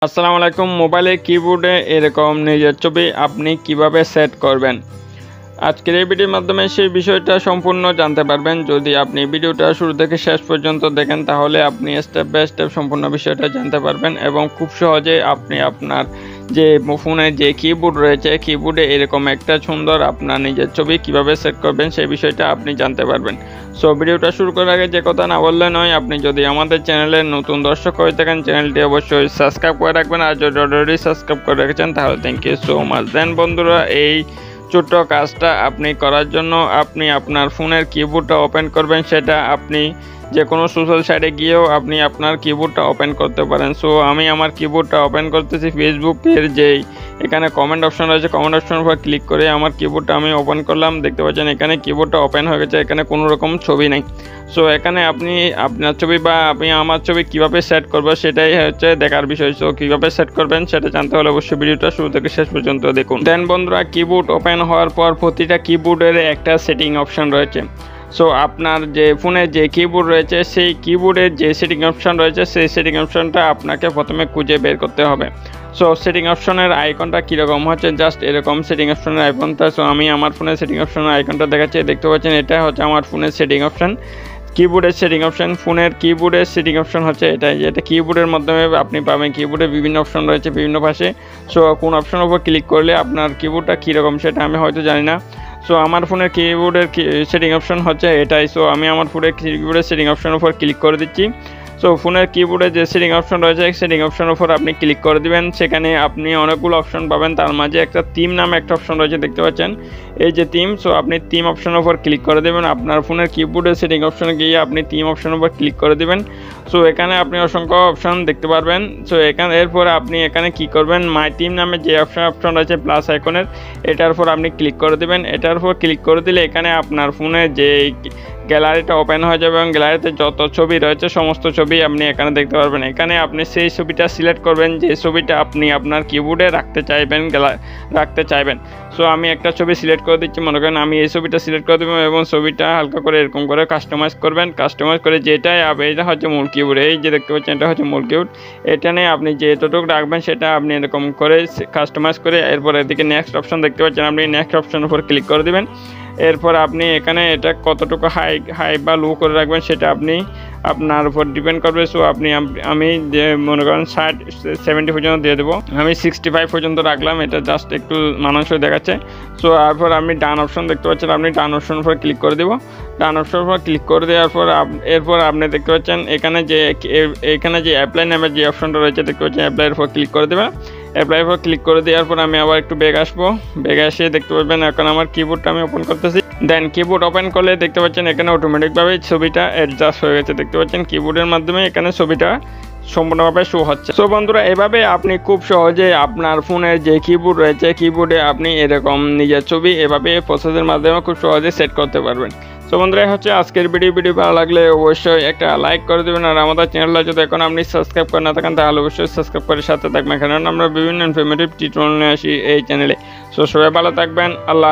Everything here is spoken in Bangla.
আসসালামু আলাইকুম। মোবাইলের কিবোর্ডে এরকম নিজের ছবি আপনি কিভাবে সেট করবেন, আজকের এই ভিডিওর মাধ্যমে সেই বিষয়টা সম্পূর্ণ জানতে পারবেন। যদি আপনি ভিডিওটা শুরু থেকে শেষ পর্যন্ত দেখেন তাহলে আপনি স্টেপ বাই স্টেপ সম্পূর্ণ বিষয়টা জানতে পারবেন এবং খুব সহজে আপনি আপনার যে ফোনের যে কিবোর্ড রয়েছে কিবোর্ডে এরকম একটা সুন্দর আপনার নিজের ছবি কিভাবে সেট করবেন সেই বিষয়টা আপনি জানতে পারবেন। সো ভিডিওটা শুরু করার আগে যে কথা না বললে নয়, আপনি যদি আমাদের চ্যানেলের নতুন দর্শক হয়ে থাকেন চ্যানেলটি অবশ্যই সাবস্ক্রাইব করে রাখবেন, আর যদি অলরেডি সাবস্ক্রাইব করে রেখেছেন তাহলে থ্যাংক ইউ সো মাচ। দেন বন্ধুরা, এই ছোট্ট কাজটা আপনি করার জন্য আপনি আপনার ফোনের কিবোর্ডটা ওপেন করবেন। সেটা আপনি যে কোনো সোশ্যাল সাইটে গিয়েও আপনি আপনার কিবোর্ডটা ওপেন করতে পারেন। সো আমি আমার কিবোর্ডটা ওপেন করতেছি ফেসবুকের যেই এখানে কমেন্ট অপশন রয়েছে, কমেন্ট অপশনের উপর ক্লিক করে আমার কিবোর্ডটা আমি ওপেন করলাম। দেখতে পাচ্ছেন এখানে কিবোর্ডটা ওপেন হয়ে গেছে, এখানে কোনো রকম ছবি নেই। সো এখানে আপনি আপনার ছবি বা আমি আমার ছবি কিভাবে সেট করবো সেটাই হচ্ছে দেখার বিষয়। সো কীভাবে সেট করবেন সেটা জানতে হলে অবশ্যই ভিডিওটা শুরু থেকে শেষ পর্যন্ত দেখুন। দেন বন্ধুরা, কিবোর্ড ওপেন হওয়ার পর প্রতিটা কিবোর্ডের একটা সেটিং অপশন রয়েছে। সো আপনার যে ফোনে যে কিবোর্ড রয়েছে সেই কিবোর্ডের যে সেটিং অপশন রয়েছে সেই সেটিং অপশনটা আপনাকে প্রথমে খুঁজে বের করতে হবে। সো সেটিং অপশনের আইকনটা কীরকম হচ্ছে, জাস্ট এরকম সেটিং অপশনের আইকনটা। সো আমি আমার ফোনের সেটিং অপশনের আইকনটা দেখাচ্ছি, দেখতে পাচ্ছেন এটা হচ্ছে আমার ফোনের সেটিং অপশন, কিবোর্ডের সেটিং অপশন। ফোনের কিবোর্ডের সেটিং অপশন হচ্ছে এটাই, যেটা কিবোর্ডের মাধ্যমে আপনি পাবেন। কিবোর্ডে বিভিন্ন অপশন রয়েছে বিভিন্ন পাশে। সো কোন অপশনের উপর ক্লিক করলে আপনার কিবোর্ডটা কীরকম সেটা আমি হয়তো জানি না। সো আমার ফোনের কিবোর্ডের সেটিং অপশন হচ্ছে এটাই। সো আমি আমার ফোনের কিবোর্ডের সেটিং অপশনের উপর ক্লিক করে দিচ্ছি। সো ফোনের কিবোর্ডে যে সেটিং অপশন রয়েছে সেটিং অপশনের উপর আপনি ক্লিক করে দিবেন। সেখানে আপনি অনেকগুলো অপশন পাবেন, তার মাঝে একটা থিম নামে একটা অপশন রয়েছে, দেখতে পাচ্ছেন এই যে থিম। সো আপনি থিম অপশনের উপর ক্লিক করে দেবেন। আপনার ফোনের কিবোর্ডের সেটিং অপশনে গিয়ে আপনি থিম অপশনের উপর ক্লিক করে দেবেন। সো এখানে আপনি অসংখ্য অপশন দেখতে পারবেন। সো এরপরে আপনি এখানে কি করবেন, মাই থিম নামে যে অপশন রয়েছে প্লাস আইকনের, এটার উপর আপনি ক্লিক করে দেবেন। এটার উপর ক্লিক করে দিলে এখানে আপনার ফোনের যে গ্যালারিটা ওপেন হয়ে যাবে এবং গ্যালারিতে যত ছবি রয়েছে সমস্ত ছবি আপনি এখানে দেখতে পারবেন। এখানে আপনি সেই ছবিটা সিলেক্ট করবেন যে ছবিটা আপনি আপনার কিবোর্ডে রাখতে চাইবেন। সো আমি একটা ছবি সিলেক্ট করে দিচ্ছি, মনে করেন আমি এই ছবিটা সিলেক্ট করে দেবো এবং ছবিটা হালকা করে এরকম করে কাস্টমাইজ করবেন। কাস্টমাইজ করে যেটাই এটা হচ্ছে মূল কিবোর্ড, এই যে দেখতে পাচ্ছেন এটা হচ্ছে মূল কিবোর্ড। এটা নিয়ে আপনি যেটুকু রাখবেন সেটা আপনি এরকম করে কাস্টমাইজ করে এরপর এদিকে নেক্সট অপশন দেখতে পাচ্ছেন, আপনি নেক্সট অপশনের উপর ক্লিক করে দেবেন। এরপর আপনি এখানে এটা কতটুকু হাই বা লো করে রাখবেন সেটা আপনি আপনার উপর ডিপেন্ড করবে। সো আমি যে মনে করেন 70 পর্যন্ত দিয়ে দেবো, আমি 65 পর্যন্ত রাখলাম, এটা জাস্ট একটু মানানসই দেখাচ্ছে। সো তারপর আপনি ডান অপশন দেখতে পাচ্ছেন, আপনি ডান অপশনের উপর ক্লিক করে দেবো। ডান অপশনের উপর ক্লিক করে দেওয়ার পর এরপর আপনি দেখতে পাচ্ছেন এখানে যে অ্যাপ্লাই নামের যে অপশনটা রয়েছে দেখতে পাচ্ছেন, অ্যাপ্লাইয়ের উপর ক্লিক করে দেবেন। অ্যাপ্লাইয়ের উপর ক্লিক করে দেওয়ার পর আমি আবার একটু ব্যাক আসবো, ব্যাক এসে দেখতে পাবেন এখন আমার কিবোর্ডটা আমি ওপেন করতেছি। দেন কিবোর্ড ওপেন করলে দেখতে পাচ্ছেন এখানে অটোমেটিকভাবে ছবিটা অ্যাডজাস্ট হয়ে গেছে, দেখতে পাচ্ছেন কিবোর্ডের মাধ্যমে এখানে ছবিটা সম্পূর্ণভাবে শো হচ্ছে। সো বন্ধুরা, এভাবে আপনি খুব সহজে আপনার ফোনের যে কিবোর্ড রয়েছে কিবোর্ডে আপনি এরকম নিজের ছবি এভাবে প্রসেসের মাধ্যমে খুব সহজে সেট করতে পারবেন। সো বন্ধুরা, হচ্ছে আজকের ভিডিও ভালো লাগলে অবশ্যই একটা লাইক করে দেবেন, আর আমাদের চ্যানেলটা যদি এখন আপনি সাবস্ক্রাইব করে না থাকেন তাহলে অবশ্যই সাবস্ক্রাইব করে সাথে থাকবেন, কারণ আমরা বিভিন্ন ইনফরমেটিভ টিউটোরিয়াল নিয়ে আসি এই চ্যানেলে। সো সবাই ভালো থাকবেন, আল্লাহ।